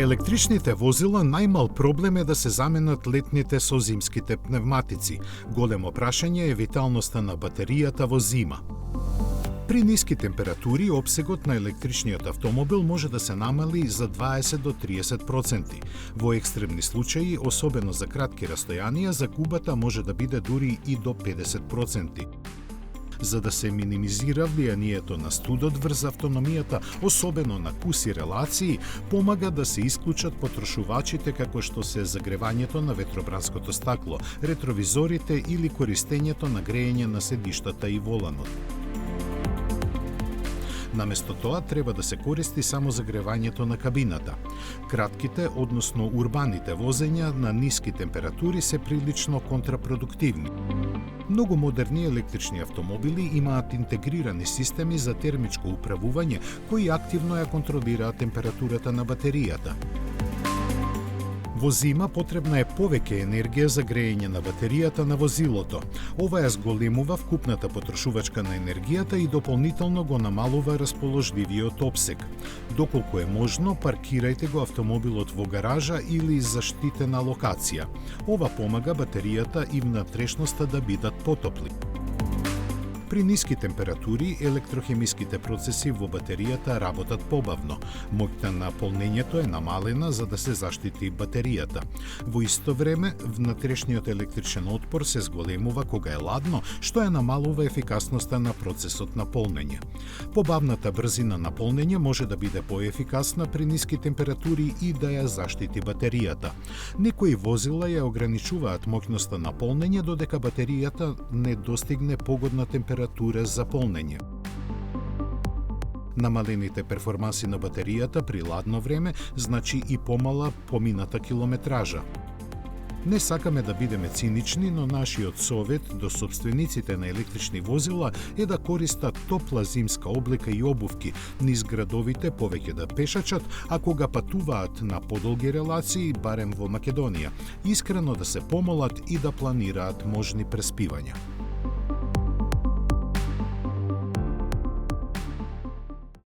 електричните возила најмал проблем е да се заменат летните со зимските пневматици. Големо прашање е виталноста на батеријата во зима. При ниски температури, опсегот на електричниот автомобил може да се намали за 20 до 30%. Во екстремни случаи, особено за кратки растојанија, загубата може да биде дури и до 50%. За да се минимизира влијанието на студот врз автономијата, особено на куси релации, помага да се исклучат потрошувачите како што се загревањето на ветробранското стакло, ретровизорите или користењето на грејење на седиштата и воланот. Наместо тоа треба да се користи само загревањето на кабината. Кратките, односно урбаните возења на ниски температури се прилично контрапродуктивни. Многу модерни електрични автомобили имаат интегрирани системи за термичко управување кои активно ја контролираат температурата на батеријата. Во зима потребна е повеќе енергија за грејење на батеријата на возилото. Ова ја зголемува вкупната потрошувачка на енергијата и дополнително го намалува расположливиот опсег. Доколку е можно, паркирајте го автомобилот во гаража или заштитена локација. Ова помага батеријата и внатрешноста да бидат потопли. При ниски температури, електрохемиските процеси во батеријата работат побавно. Моќта на полнењето е намалена за да се заштити батеријата. Во исто време, внатрешниот електричен отпор се зголемува кога е ладно, што ја намалува ефикасноста на процесот на полнење. Побавната брзина на полнење може да биде поефикасна при ниски температури и да ја заштити батеријата. Некои возила ја ограничуваат моќноста на полнење додека батеријата не достигне погодна температура за полнење. Намалените перформанси на батеријата при ладно време значи и помала помината километража. Не сакаме да бидеме цинични, но нашиот совет до собствениците на електрични возила е да користат топла зимска облека и обувки, низ градовите повеќе да пешачат, а кога патуваат на подолги релации, барем во Македонија, искрено да се помолат и да планираат можни преспивања.